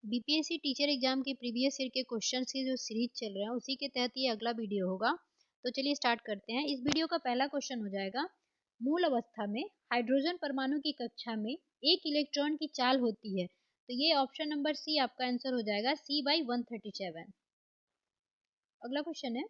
BPSC teacher exam के previous year के questions की जो सीरीज चल रहा है उसी के तहत ये अगला वीडियो होगा। तो चलिए स्टार्ट करते हैं। इस वीडियो का पहला क्वेश्चन हो जाएगा, मूल अवस्था में हाइड्रोजन परमाणु की कक्षा में एक इलेक्ट्रॉन की चाल होती है। तो ये ऑप्शन नंबर सी आपका आंसर हो जाएगा, C/137। अगला क्वेश्चन है,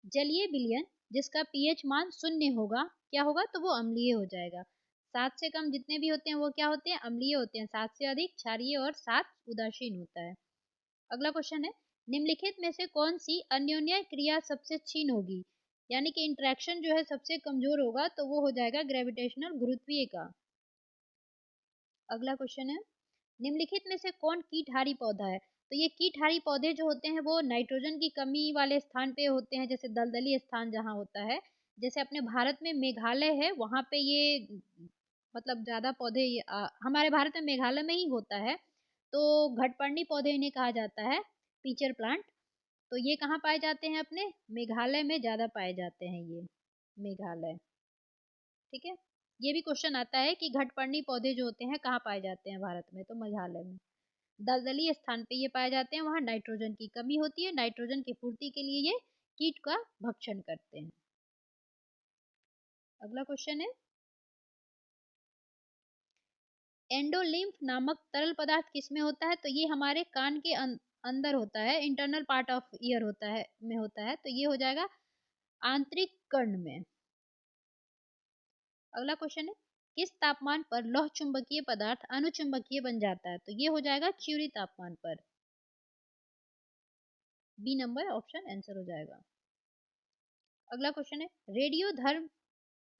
जलीय विलयन जिसका पीएच मान 0 होगा, क्या होगा? तो वो अम्लीय हो जाएगा। 7 से कम जितने भी होते हैं वो क्या होते हैं? अम्लीय होते हैं। 7 से अधिक क्षारीय और 7 उदासीन होता है। अगला क्वेश्चन है, निम्नलिखित में से कौन सी अन्योन्य क्रिया सबसे क्षीण होगी, यानी कि इंटरेक्शन जो है सबसे कमजोर होगा, तो वो हो जाएगा ग्रेविटेशनल गुरुत्वीय का। अगला क्वेश्चन है, निम्नलिखित में से कौन कीटहारी पौधा है? तो ये कीटहारी पौधे जो होते हैं वो नाइट्रोजन की कमी वाले स्थान पे होते हैं, जैसे दलदली स्थान जहाँ होता है। जैसे अपने भारत में मेघालय है, वहाँ पे ये मतलब ज्यादा पौधे हमारे भारत में मेघालय में ही होता है। तो घटपर्णी पौधे इन्हें कहा जाता है, पीचर प्लांट। तो ये कहाँ पाए जाते हैं? अपने मेघालय में ज्यादा पाए जाते हैं ये, मेघालय। ठीक है, ये भी क्वेश्चन आता है कि घटपर्णी पौधे जो होते हैं कहाँ पाए जाते हैं भारत में? तो मेघालय में। दलदली स्थान पे ये पाए जाते हैं, वहाँ नाइट्रोजन की कमी होती है। नाइट्रोजन की पूर्ति के लिए ये कीट का भक्षण करते हैं। अगला क्वेश्चन है, एंडोलिम्फ नामक तरल पदार्थ किसमें होता है? तो ये हमारे कान के अंदर होता है, इंटरनल पार्ट ऑफ ईयर होता है में होता है। तो ये हो जाएगा आंतरिक कर्ण में। अगला क्वेश्चन है, किस तापमान पर लौह चुंबकीय पदार्थ अनुचुंबकीय बन जाता है? तो ये हो जाएगा क्यूरी तापमान पर। बी नंबर ऑप्शन आंसर हो जाएगा। अगला क्वेश्चन है, रेडियो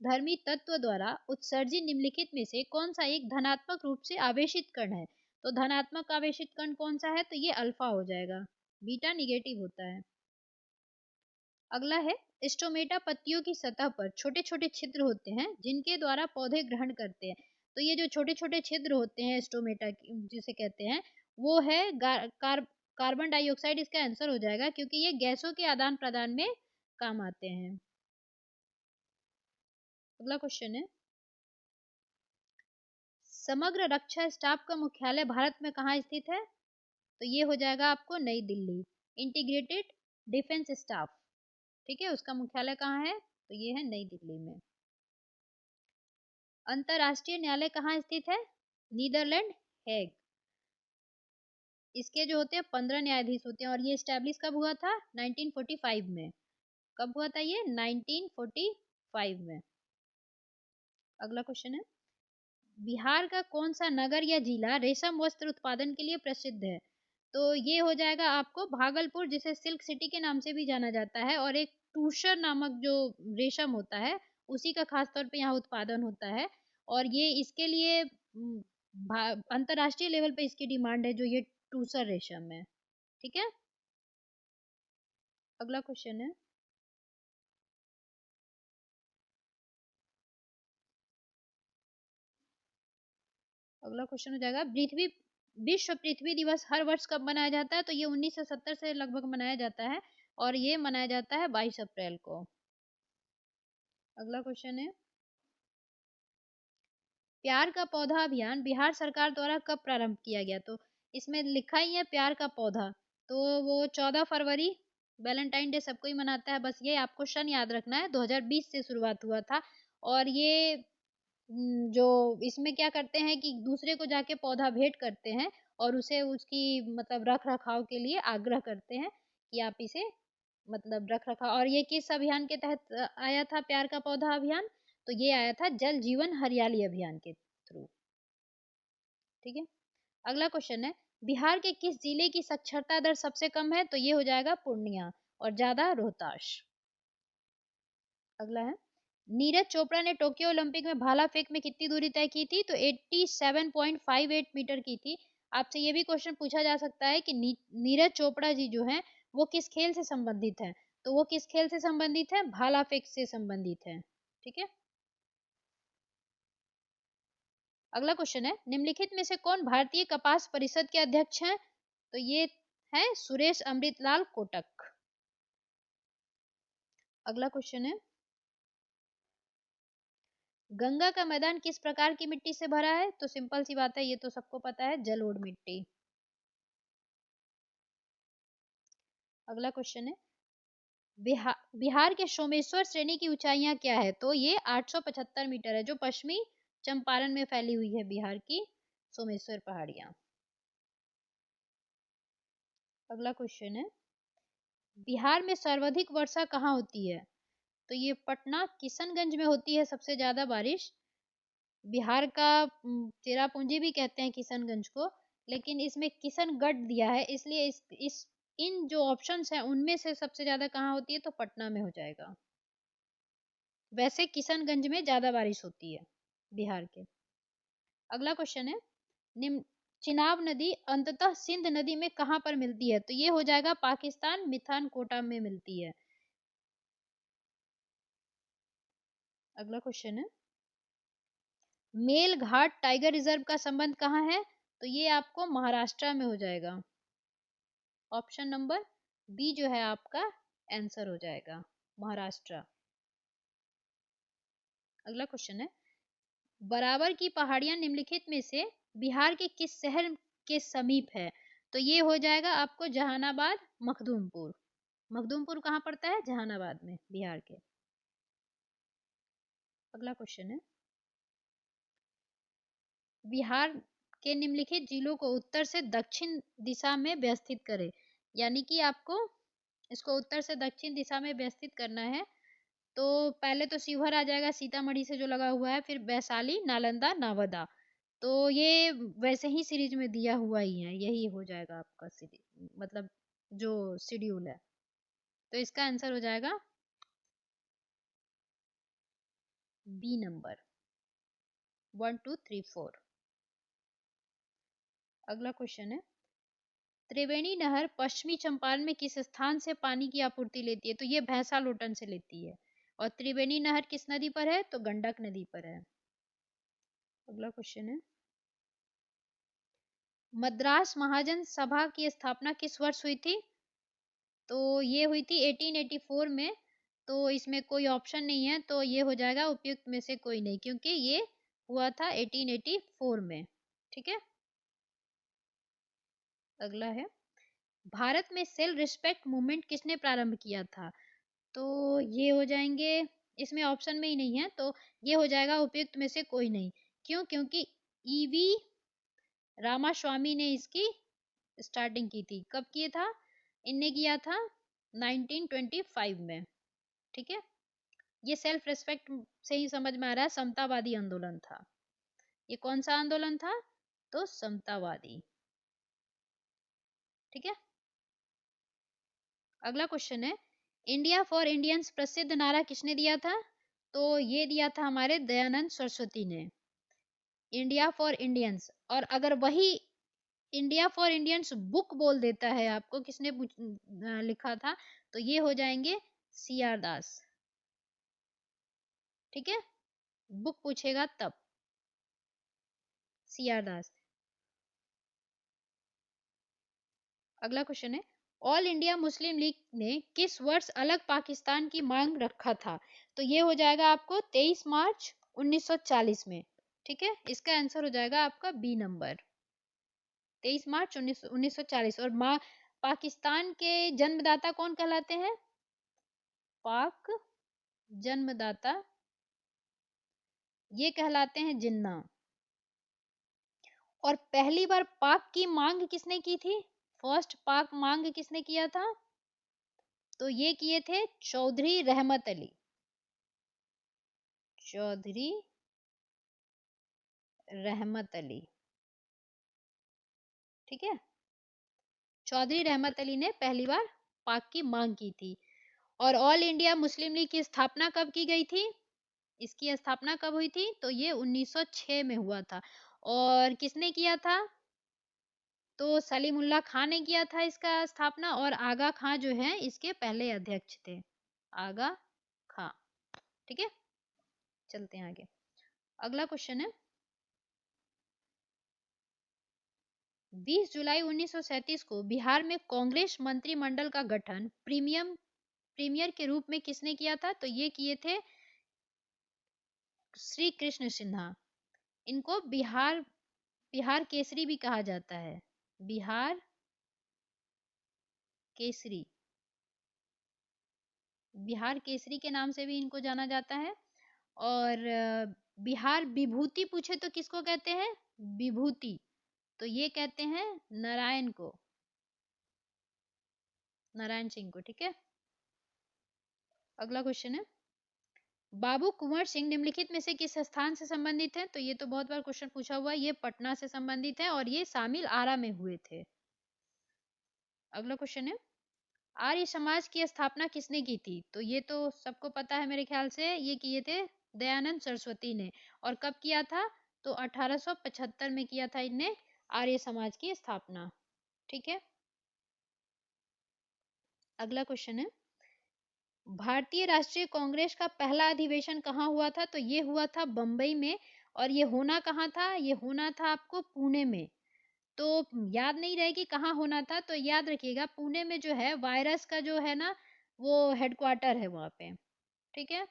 धर्मी तत्व द्वारा उत्सर्जित निम्नलिखित में से कौन सा एक धनात्मक रूप से आवेशित कण है? तो धनात्मक आवेशित कण कौन सा है? तो ये अल्फा हो जाएगा, बीटा निगेटिव होता है। अगला है, स्टोमेटा पत्तियों की सतह पर छोटे छोटे छिद्र होते हैं जिनके द्वारा पौधे ग्रहण करते हैं। तो ये जो छोटे छोटे छिद्र होते हैं स्टोमेटा जिसे कहते हैं, वो है कार्बन डाइऑक्साइड इसका आंसर हो जाएगा, क्योंकि ये गैसों के आदान प्रदान में काम आते हैं। अगला क्वेश्चन है, समग्र रक्षा स्टाफ का मुख्यालय भारत में कहाँ स्थित है? तो ये हो जाएगा आपको नई दिल्ली, इंटीग्रेटेड डिफेंस स्टाफ। ठीक है, उसका मुख्यालय कहाँ है? तो ये है नई दिल्ली में। अंतरराष्ट्रीय न्यायालय कहाँ स्थित है? Netherlands, Hague. इसके जो होते हैं 15 न्यायाधीश होते हैं, और ये स्टैब्लिश कब हुआ था? 1945 में। कब हुआ था ये? 1945 में। अगला क्वेश्चन है, बिहार का कौन सा नगर या जिला रेशम वस्त्र उत्पादन के लिए प्रसिद्ध है? तो ये हो जाएगा आपको भागलपुर, जिसे सिल्क सिटी के नाम से भी जाना जाता है, और एक टूसर नामक जो रेशम होता है उसी का खास तौर पे यहाँ उत्पादन होता है। और ये इसके लिए अंतरराष्ट्रीय लेवल पे इसकी डिमांड है, जो ये टूसर रेशम है। ठीक है, अगला क्वेश्चन है, अगला क्वेश्चन हो जाएगा, पृथ्वी विश्व पृथ्वी दिवस हर वर्ष कब मनाया जाता है? तो ये 1970 से लगभग मनाया जाता है, और ये मनाया जाता है 22 अप्रैल को। अगला क्वेश्चन है, प्यार का पौधा अभियान बिहार सरकार द्वारा कब प्रारंभ किया गया? तो इसमें लिखा ही है प्यार का पौधा। तो वो 14 फरवरी, वैलेंटाइन डे सबको ही मनाता है, बस ये आपको सन याद रखना है। 2020 से शुरुआत हुआ था। और ये जो इसमें क्या करते हैं कि दूसरे को जाके पौधा भेंट करते हैं, और उसे उसकी मतलब रख रखाव के लिए आग्रह करते हैं कि आप इसे मतलब रख रखाव। और ये किस अभियान के तहत आया था प्यार का पौधा अभियान? तो ये आया था जल जीवन हरियाली अभियान के थ्रू। ठीक है, अगला क्वेश्चन है, बिहार के किस जिले की साक्षरता दर सबसे कम है? तो ये हो जाएगा पूर्णिया, और ज्यादा रोहतास। अगला है, नीरज चोपड़ा ने टोक्यो ओलंपिक में भाला फेंक में कितनी दूरी तय की थी? तो 87.58 मीटर की थी। आपसे ये भी क्वेश्चन पूछा जा सकता है कि नीरज चोपड़ा जी जो हैं वो किस खेल से संबंधित हैं? तो वो किस खेल से संबंधित है? भाला फेंक से संबंधित है। ठीक है, अगला क्वेश्चन है, निम्नलिखित में से कौन भारतीय कपास परिषद के अध्यक्ष हैं? तो ये है सुरेश अमृतलाल कोटक। अगला क्वेश्चन है, गंगा का मैदान किस प्रकार की मिट्टी से भरा है? तो सिंपल सी बात है, ये तो सबको पता है, जलोढ़ मिट्टी। अगला क्वेश्चन है, बिहार के सोमेश्वर श्रेणी की ऊंचाइयां क्या है? तो ये 875 मीटर है, जो पश्चिमी चंपारण में फैली हुई है बिहार की सोमेश्वर पहाड़ियां। अगला क्वेश्चन है, बिहार में सर्वाधिक वर्षा कहाँ होती है? तो ये पटना किशनगंज में होती है सबसे ज्यादा बारिश। बिहार का चेरापूंजी भी कहते हैं किशनगंज को, लेकिन इसमें किशनगढ़ दिया है, इसलिए इस इन जो ऑप्शंस हैं उनमें से सबसे ज्यादा कहाँ होती है? तो पटना में हो जाएगा। वैसे किशनगंज में ज्यादा बारिश होती है बिहार के। अगला क्वेश्चन है, निम्न चिनाब नदी अंततः सिंध नदी में कहां पर मिलती है? तो ये हो जाएगा पाकिस्तान मिथान कोटा में मिलती है। अगला क्वेश्चन है, मेलघाट टाइगर रिजर्व का संबंध कहाँ है? तो ये आपको महाराष्ट्र में हो जाएगा। ऑप्शन नंबर बी जो है आपका आंसर हो जाएगा, महाराष्ट्र। अगला क्वेश्चन है, बराबर की पहाड़ियां निम्नलिखित में से बिहार के किस शहर के समीप है? तो ये हो जाएगा आपको जहानाबाद, मखदूमपुर। मखदूमपुर कहाँ पड़ता है? जहानाबाद में, बिहार के। अगला क्वेश्चन है, बिहार के निम्नलिखित जिलों को उत्तर से दक्षिण दिशा में व्यवस्थित करें। यानी कि आपको इसको उत्तर से दक्षिण दिशा में व्यवस्थित करना है। तो पहले तो शिवहर आ जाएगा सीतामढ़ी से जो लगा हुआ है, फिर वैशाली, नालंदा, नवादा। तो ये वैसे ही सीरीज में दिया हुआ ही है, यही हो जाएगा आपका सीरीज, मतलब जो शेड्यूल है। तो इसका आंसर हो जाएगा बी नंबर 1 2 3 4। अगला क्वेश्चन है, त्रिवेणी नहर पश्चिमी चंपारण में किस स्थान से पानी की आपूर्ति लेती है? तो ये भैंसा लोटन से लेती है। और त्रिवेणी नहर किस नदी पर है? तो गंडक नदी पर है। अगला क्वेश्चन है, मद्रास महाजन सभा की स्थापना किस वर्ष हुई थी? तो ये हुई थी 1884 में। तो इसमें कोई ऑप्शन नहीं है, तो ये हो जाएगा उपयुक्त में से कोई नहीं, क्योंकि ये हुआ था 1884 में। ठीक है। अगला है, भारत में सेल्फ रिस्पेक्ट मूवमेंट किसने प्रारंभ किया था? तो ये हो जाएंगे, इसमें ऑप्शन में ही नहीं है, तो ये हो जाएगा उपयुक्त में से कोई नहीं। क्यों? क्योंकि ईवी रामास्वामी ने इसकी स्टार्टिंग की थी। कब किया था? इनने किया था 1925 में। ठीक है। ये सेल्फ रिस्पेक्ट से ही समझ में आ रहा है, समतावादी आंदोलन था। ये कौन सा आंदोलन था? तो समतावादी। ठीक है। अगला क्वेश्चन है, इंडिया फॉर इंडियंस प्रसिद्ध नारा किसने दिया था? तो ये दिया था हमारे दयानंद सरस्वती ने, इंडिया फॉर इंडियंस। और अगर वही इंडिया फॉर इंडियंस बुक बोल देता है आपको, किसने लिखा था? तो ये हो जाएंगे सी आर दास। ठीक है, बुक पूछेगा तब, सी आर दास। अगला क्वेश्चन है, ऑल इंडिया मुस्लिम लीग ने किस वर्ष अलग पाकिस्तान की मांग रखा था? तो ये हो जाएगा आपको 23 मार्च 1940 में। ठीक है, इसका आंसर हो जाएगा आपका बी नंबर, 23 मार्च 1940। और पाकिस्तान के जन्मदाता कौन कहलाते हैं? पाक जन्मदाता ये कहलाते हैं जिन्ना। और पहली बार पाक की मांग किसने की थी? फर्स्ट पाक मांग किसने किया था? तो ये किए थे चौधरी रहमत अली। चौधरी रहमत अली। ठीक है, चौधरी रहमत अली ने पहली बार पाक की मांग की थी। और ऑल इंडिया मुस्लिम लीग की स्थापना कब की गई थी? इसकी स्थापना कब हुई थी? तो ये 1906 में हुआ था। और किसने किया था? तो सलीमुल्लाह खां ने किया था इसका स्थापना। और आगा खां जो है इसके पहले अध्यक्ष थे, आगा खां। ठीक है, चलते हैं आगे। अगला क्वेश्चन है, 20 जुलाई 1937 को बिहार में कांग्रेस मंत्रिमंडल का गठन प्रीमियर के रूप में किसने किया था? तो ये किए थे श्री कृष्ण सिन्हा। इनको बिहार केसरी भी कहा जाता है, बिहार केसरी। बिहार केसरी के नाम से भी इनको जाना जाता है। और बिहार विभूति पूछे तो किसको कहते हैं? विभूति। तो ये कहते हैं नारायण को, नारायण सिंह को। ठीक है, अगला क्वेश्चन है, बाबू कुंवर सिंह निम्नलिखित में से किस स्थान से संबंधित है? तो ये तो बहुत बार क्वेश्चन पूछा हुआ है, ये पटना से संबंधित है और ये शामिल आरा में हुए थे। अगला क्वेश्चन है, आर्य समाज की स्थापना किसने की थी? तो ये तो सबको पता है मेरे ख्याल से, ये किए थे दयानंद सरस्वती ने। और कब किया था? तो 1875 में किया था इनने आर्य समाज की स्थापना। ठीक है, अगला क्वेश्चन है, भारतीय राष्ट्रीय कांग्रेस का पहला अधिवेशन कहाँ हुआ था? तो ये हुआ था बम्बई में। और ये होना कहाँ था? ये होना था आपको पुणे में। तो याद नहीं रहे कि कहाँ होना था, तो याद रखिएगा पुणे में जो है वायरस का जो है ना वो हेडक्वार्टर है वहाँ पे। ठीक है,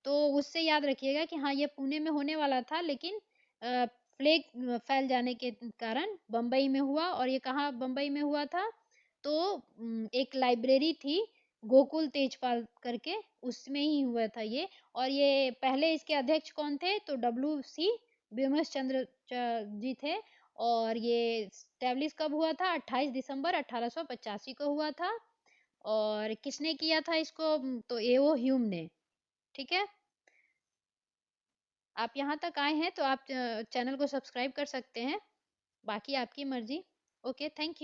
तो उससे याद रखिएगा कि हाँ ये पुणे में होने वाला था, लेकिन प्लेग फैल जाने के कारण बम्बई में हुआ। और ये कहाँ बम्बई में हुआ था? तो एक लाइब्रेरी थी गोकुल तेजपाल करके, उसमें ही हुआ था ये। और ये पहले इसके अध्यक्ष कौन थे? तो WC व्योमेश चंद्र जी थे। और ये स्टैब्लिश कब हुआ था? 28 दिसंबर 1885 को हुआ था। और किसने किया था इसको? तो एओ ह्यूम ने। ठीक है, आप यहाँ तक आए हैं तो आप चैनल को सब्सक्राइब कर सकते हैं, बाकी आपकी मर्जी। Okay, thank you.